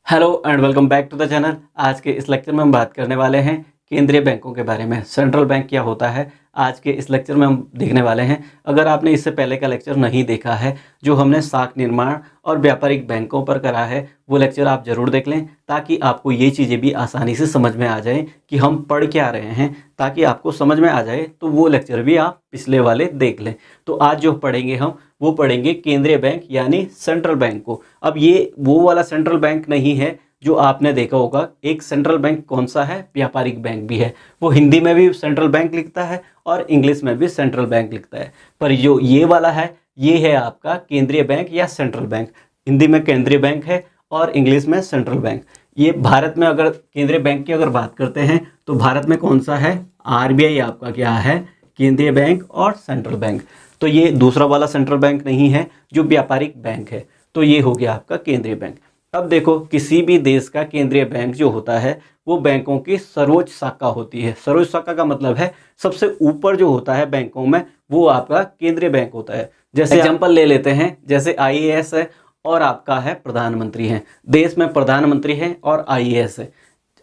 Hello and welcome back to the channel. आज के इस लेक्चर में हम बात करने वाले हैं केंद्रीय बैंकों के बारे में। सेंट्रल बैंक क्या होता है, आज के इस लेक्चर में हम देखने वाले हैं। अगर आपने इससे पहले का लेक्चर नहीं देखा है, जो हमने साख निर्माण और व्यापारिक बैंकों पर करा है, वो लेक्चर आप ज़रूर देख लें, ताकि आपको ये चीज़ें भी आसानी से समझ में आ जाए कि हम पढ़ क्या रहे हैं। ताकि आपको समझ में आ जाए तो वो लेक्चर भी आप पिछले वाले देख लें। तो आज जो पढ़ेंगे हम, वो पढ़ेंगे केंद्रीय बैंक यानी सेंट्रल बैंक को। अब ये वो वाला सेंट्रल बैंक नहीं है जो आपने देखा होगा। एक सेंट्रल बैंक कौन सा है, व्यापारिक बैंक भी है। वो हिंदी में भी सेंट्रल बैंक लिखता है और इंग्लिश में भी सेंट्रल बैंक लिखता है। पर जो ये वाला है, ये है आपका केंद्रीय बैंक या सेंट्रल बैंक। हिंदी में केंद्रीय बैंक है और इंग्लिश में सेंट्रल बैंक। ये भारत में अगर केंद्रीय बैंक की अगर बात करते हैं तो भारत में कौन सा है, आरबीआई आपका क्या है, केंद्रीय बैंक और सेंट्रल बैंक। तो ये दूसरा वाला सेंट्रल बैंक नहीं है जो व्यापारिक बैंक है। तो ये हो गया आपका केंद्रीय बैंक। अब देखो, किसी भी देश का केंद्रीय बैंक जो होता है वो बैंकों की सर्वोच्च शाखा होती है। सर्वोच्च शाखा का मतलब है सबसे ऊपर जो होता है बैंकों में, वो आपका केंद्रीय बैंक होता है। जैसे एग्जांपल ले लेते हैं, जैसे आईएएस है और आपका है प्रधानमंत्री है। देश में प्रधानमंत्री है और आईएएस है।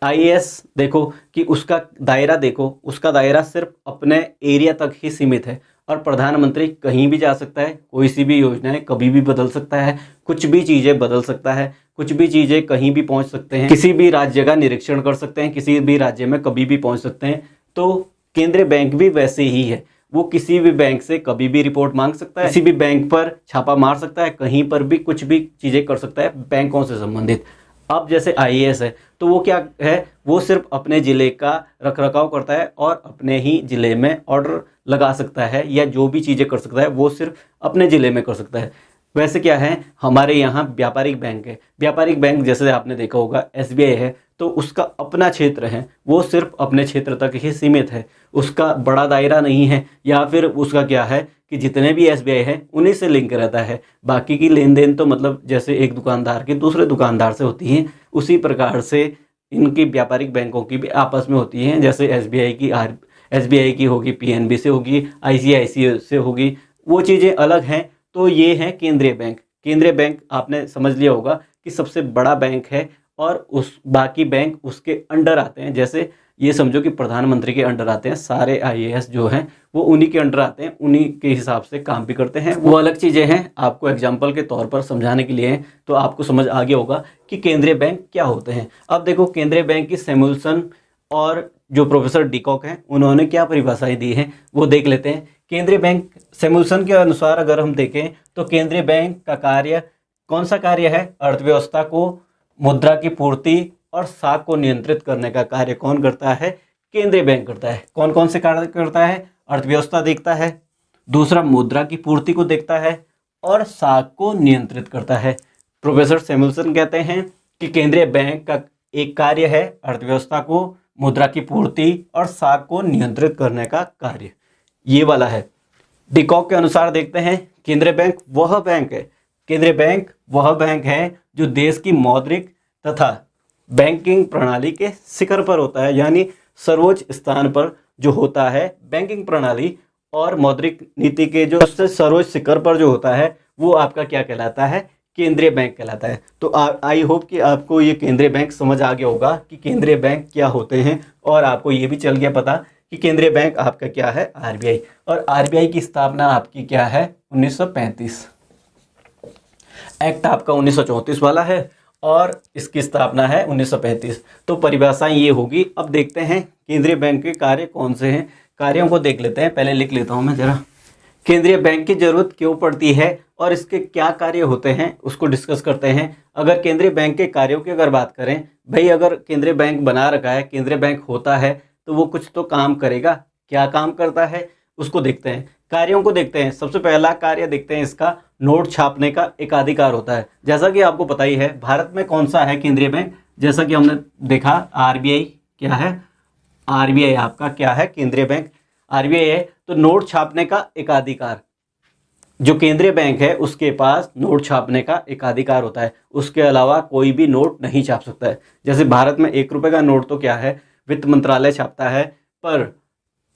आईएएस देखो कि उसका दायरा देखो, उसका दायरा सिर्फ अपने एरिया तक ही सीमित है। और प्रधानमंत्री कहीं भी जा सकता है, कोई सी भी योजनाएं कभी भी बदल सकता है, कुछ भी चीज़ें बदल सकता है, कुछ भी चीज़ें कहीं भी पहुंच सकते हैं, किसी भी राज्य का निरीक्षण कर सकते हैं, किसी भी राज्य में कभी भी पहुंच सकते हैं। तो केंद्रीय बैंक भी वैसे ही है। वो किसी भी बैंक से कभी भी रिपोर्ट मांग सकता है, किसी भी बैंक पर छापा मार सकता है, कहीं पर भी कुछ भी चीज़ें कर सकता है बैंकों से संबंधित। अब जैसे आईएएस है तो वो क्या है, वो सिर्फ अपने ज़िले का रखरखाव करता है और अपने ही ज़िले में ऑर्डर लगा सकता है, या जो भी चीज़ें कर सकता है वो सिर्फ अपने ज़िले में कर सकता है। वैसे क्या है, हमारे यहाँ व्यापारिक बैंक है। व्यापारिक बैंक जैसे आपने देखा होगा एसबीआई है, तो उसका अपना क्षेत्र है, वो सिर्फ अपने क्षेत्र तक ही सीमित है, उसका बड़ा दायरा नहीं है। या फिर उसका क्या है कि जितने भी एसबीआई है उन्हीं से लिंक रहता है। बाकी की लेन देन तो मतलब जैसे एक दुकानदार की दूसरे दुकानदार से होती हैं, उसी प्रकार से इनकी व्यापारिक बैंकों की भी आपस में होती हैं। जैसे एसबीआई की होगी पीएनबी से होगी, आईसीआईसीआई से होगी, वो चीज़ें अलग हैं। तो ये है केंद्रीय बैंक। केंद्रीय बैंक आपने समझ लिया होगा कि सबसे बड़ा बैंक है और उस बाकी बैंक उसके अंडर आते हैं। जैसे ये समझो कि प्रधानमंत्री के अंडर आते हैं, सारे आईएएस जो हैं वो उन्हीं के अंडर आते हैं, उन्हीं के हिसाब से काम भी करते हैं। वो अलग चीज़ें हैं, आपको एग्जाम्पल के तौर पर समझाने के लिए हैं, तो आपको समझ आ गया होगा कि केंद्रीय बैंक क्या होते हैं। अब देखो, केंद्रीय बैंक की सैमुअल्सन और जो प्रोफेसर डीकॉक हैं उन्होंने क्या परिभाषाएं दी हैं वो देख लेते हैं। केंद्रीय बैंक सैमुअल्सन के अनुसार अगर हम देखें तो केंद्रीय बैंक का कार्य कौन सा कार्य है, अर्थव्यवस्था को, मुद्रा की पूर्ति और साख को नियंत्रित करने का कार्य कौन करता है, केंद्रीय बैंक करता है। कौन कौन से कार्य करता है, अर्थव्यवस्था देखता है, दूसरा मुद्रा की पूर्ति को देखता है और साख को नियंत्रित करता है। प्रोफेसर सैमुअल्सन कहते हैं कि केंद्रीय बैंक का एक कार्य है अर्थव्यवस्था को, मुद्रा की पूर्ति और साख को नियंत्रित करने का कार्य, ये वाला है। डीकॉक के अनुसार देखते हैं, केंद्रीय बैंक वह बैंक है, केंद्रीय बैंक वह बैंक है जो देश की मौद्रिक तथा बैंकिंग प्रणाली के शिखर पर होता है, यानी सर्वोच्च स्थान पर जो होता है बैंकिंग प्रणाली और मौद्रिक नीति के जो सबसे सर्वोच्च शिखर पर जो होता है वो आपका क्या कहलाता है, केंद्रीय बैंक कहलाता है। तो आई होप कि आपको ये केंद्रीय बैंक समझ आ गया होगा कि केंद्रीय बैंक क्या होते हैं, और आपको ये भी चल गया पता कि केंद्रीय बैंक आपका क्या है, आरबीआई। और आरबीआई की स्थापना आपकी क्या है, 1935। एक्ट आपका 1934 वाला है और इसकी स्थापना है 1935। तो परिभाषाएं ये होगी। अब देखते हैं केंद्रीय बैंक के कार्य कौन से हैं, कार्यों को देख लेते हैं। पहले लिख लेता हूं मैं जरा, केंद्रीय बैंक की जरूरत क्यों पड़ती है और इसके क्या कार्य होते हैं उसको डिस्कस करते हैं। अगर केंद्रीय बैंक के कार्यों की अगर बात करें, भाई अगर केंद्रीय बैंक बना रखा है, केंद्रीय बैंक होता है तो वो कुछ तो काम करेगा। क्या काम करता है उसको देखते हैं, कार्यों को देखते हैं। सबसे पहला कार्य देखते हैं इसका, नोट छापने का एकाधिकार होता है। जैसा कि आपको पता ही है भारत में कौन सा है केंद्रीय बैंक, जैसा कि हमने देखा आरबीआई क्या है, आरबीआई आपका क्या है, केंद्रीय बैंक आरबीआई है। तो नोट छापने का एकाधिकार, जो केंद्रीय बैंक है उसके पास नोट छापने का एकाधिकार होता है, उसके अलावा कोई भी नोट नहीं छाप सकता है। जैसे भारत में 1 रुपये का नोट तो क्या है, वित्त मंत्रालय छापता है, पर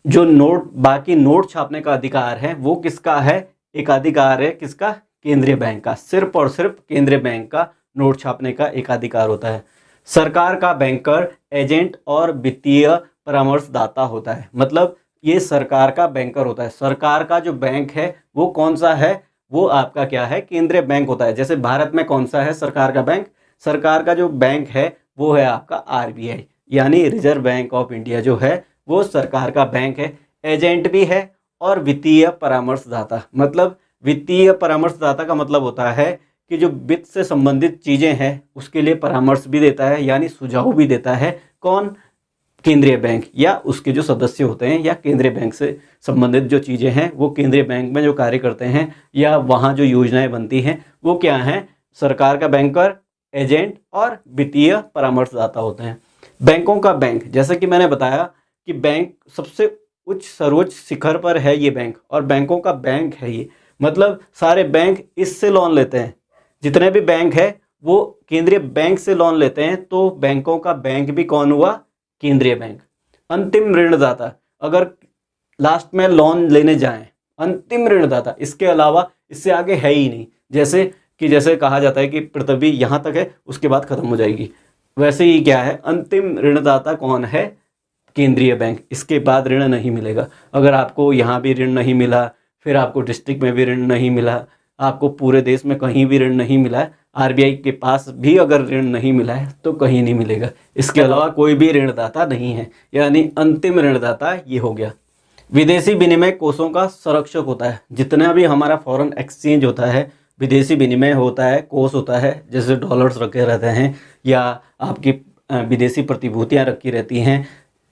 जो नोट बाकी नोट छापने का अधिकार है वो किसका है, एकाधिकार है किसका, केंद्रीय बैंक का, सिर्फ और सिर्फ केंद्रीय बैंक का नोट छापने का एकाधिकार होता है। सरकार का बैंकर एजेंट और वित्तीय परामर्शदाता होता है। मतलब ये सरकार का बैंकर होता है। सरकार का जो बैंक है वो कौन सा है, वो आपका क्या है, केंद्रीय बैंक होता है। जैसे भारत में कौन सा है सरकार का बैंक, सरकार का जो बैंक है वो है आपका आरबीआई, यानी रिजर्व बैंक ऑफ इंडिया जो है वो सरकार का बैंक है। एजेंट भी है और वित्तीय परामर्शदाता, मतलब वित्तीय परामर्शदाता का मतलब होता है कि जो वित्त से संबंधित चीज़ें हैं उसके लिए परामर्श भी देता है, यानी सुझाव भी देता है। कौन, केंद्रीय बैंक या उसके जो सदस्य होते हैं, या केंद्रीय बैंक से संबंधित जो चीज़ें हैं वो केंद्रीय बैंक में जो कार्य करते हैं या वहाँ जो योजनाएं बनती हैं वो क्या हैं, सरकार का बैंकर, एजेंट और वित्तीय परामर्शदाता होते हैं। बैंकों का बैंक, जैसे कि मैंने बताया कि बैंक सबसे उच्च सर्वोच्च शिखर पर है ये बैंक, और बैंकों का बैंक है ये। मतलब सारे बैंक इससे लोन लेते हैं, जितने भी बैंक है वो केंद्रीय बैंक से लोन लेते हैं। तो बैंकों का बैंक भी कौन हुआ, केंद्रीय बैंक। अंतिम ऋणदाता, अगर लास्ट में लोन लेने जाएं, अंतिम ऋणदाता, इसके अलावा इससे आगे है ही नहीं। जैसे कहा जाता है कि पृथ्वी यहाँ तक है उसके बाद खत्म हो जाएगी, वैसे ही क्या है, अंतिम ऋणदाता कौन है, केंद्रीय बैंक। इसके बाद ऋण नहीं मिलेगा। अगर आपको यहाँ भी ऋण नहीं मिला, फिर आपको डिस्ट्रिक्ट में भी ऋण नहीं मिला, आपको पूरे देश में कहीं भी ऋण नहीं मिला है, आरबीआई के पास भी अगर ऋण नहीं मिला है तो कहीं नहीं मिलेगा। इसके अलावा कोई भी ऋणदाता नहीं है, यानी अंतिम ऋणदाता ये हो गया। विदेशी विनिमय कोषों का संरक्षक होता है। जितना भी हमारा फॉरेन एक्सचेंज होता है, विदेशी विनिमय होता है, कोष होता है, जैसे डॉलर्स रखे रहते हैं या आपकी विदेशी प्रतिभूतियाँ रखी रहती हैं,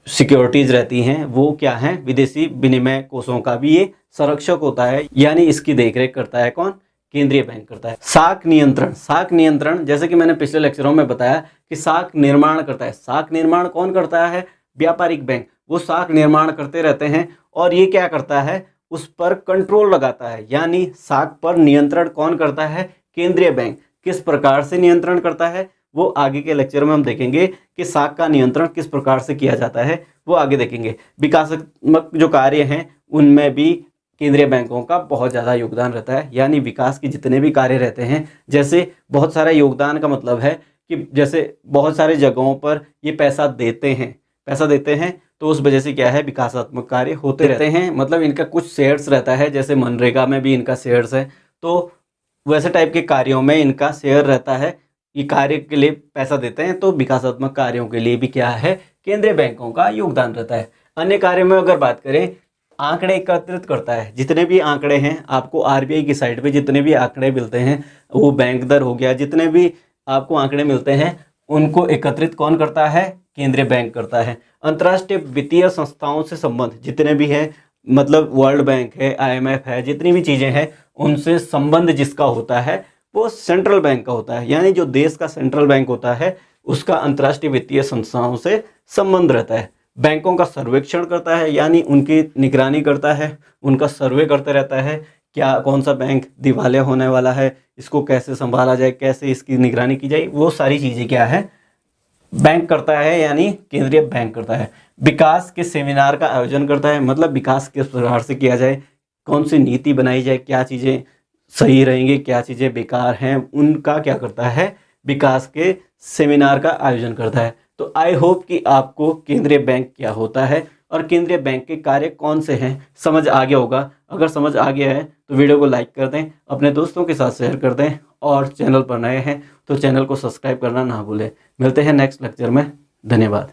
सिक्योरिटीज़ रहती हैं, वो क्या हैं, विदेशी विनिमय कोषों का भी ये संरक्षक होता है, यानी इसकी देखरेख करता है कौन, केंद्रीय बैंक करता है। साख नियंत्रण, साख नियंत्रण जैसे कि मैंने पिछले लेक्चरों में बताया कि साख निर्माण करता है। साख निर्माण कौन करता है, व्यापारिक बैंक, वो साख निर्माण करते रहते हैं और ये क्या करता है, उस पर कंट्रोल लगाता है। यानी साख पर नियंत्रण कौन करता है, केंद्रीय बैंक। किस प्रकार से नियंत्रण करता है वो आगे के लेक्चर में हम देखेंगे कि साख का नियंत्रण किस प्रकार से किया जाता है, वो आगे देखेंगे। विकासात्मक जो कार्य हैं उनमें भी केंद्रीय बैंकों का बहुत ज़्यादा योगदान रहता है। यानी विकास के जितने भी कार्य रहते हैं, जैसे बहुत सारा योगदान का मतलब है कि जैसे बहुत सारे जगहों पर ये पैसा देते हैं तो उस वजह से क्या है, विकासात्मक कार्य होते रहते हैं। मतलब इनका कुछ शेयर्स रहता है, जैसे मनरेगा में भी इनका शेयर्स है, तो वैसे टाइप के कार्यों में इनका शेयर रहता है। ये कार्य के लिए पैसा देते हैं, तो विकासात्मक कार्यों के लिए भी क्या है, केंद्रीय बैंकों का योगदान रहता है। अन्य कार्य में अगर बात करें, आंकड़े एकत्रित करता है। जितने भी आंकड़े हैं आपको आरबीआई की साइट पे जितने भी आंकड़े मिलते हैं, वो बैंक दर हो गया, जितने भी आपको आंकड़े मिलते हैं उनको एकत्रित कौन करता है, केंद्रीय बैंक करता है। अंतर्राष्ट्रीय वित्तीय संस्थाओं से संबंध जितने भी हैं, मतलब वर्ल्ड बैंक है, आईएमएफ है, जितनी भी चीज़ें हैं उनसे संबंध जिसका होता है वो सेंट्रल बैंक का होता है। यानी जो देश का सेंट्रल बैंक होता है उसका अंतर्राष्ट्रीय वित्तीय संस्थाओं से संबंध रहता है। बैंकों का सर्वेक्षण करता है, यानी उनकी निगरानी करता है, उनका सर्वे करते रहता है, क्या कौन सा बैंक दिवालिया होने वाला है, इसको कैसे संभाला जाए, कैसे इसकी निगरानी की जाए, वो सारी चीज़ें क्या है, बैंक करता है, यानी केंद्रीय बैंक करता है। विकास के सेमिनार का आयोजन करता है, मतलब विकास किस प्रकार से किया जाए, कौन सी नीति बनाई जाए, क्या चीज़ें सही रहेंगी, क्या चीज़ें बेकार हैं, उनका क्या करता है, विकास के सेमिनार का आयोजन करता है। तो आई होप कि आपको केंद्रीय बैंक क्या होता है और केंद्रीय बैंक के कार्य कौन से हैं समझ आ गया होगा। अगर समझ आ गया है तो वीडियो को लाइक कर दें, अपने दोस्तों के साथ शेयर कर दें, और चैनल पर नए हैं तो चैनल को सब्सक्राइब करना ना भूलें। मिलते हैं नेक्स्ट लेक्चर में। धन्यवाद।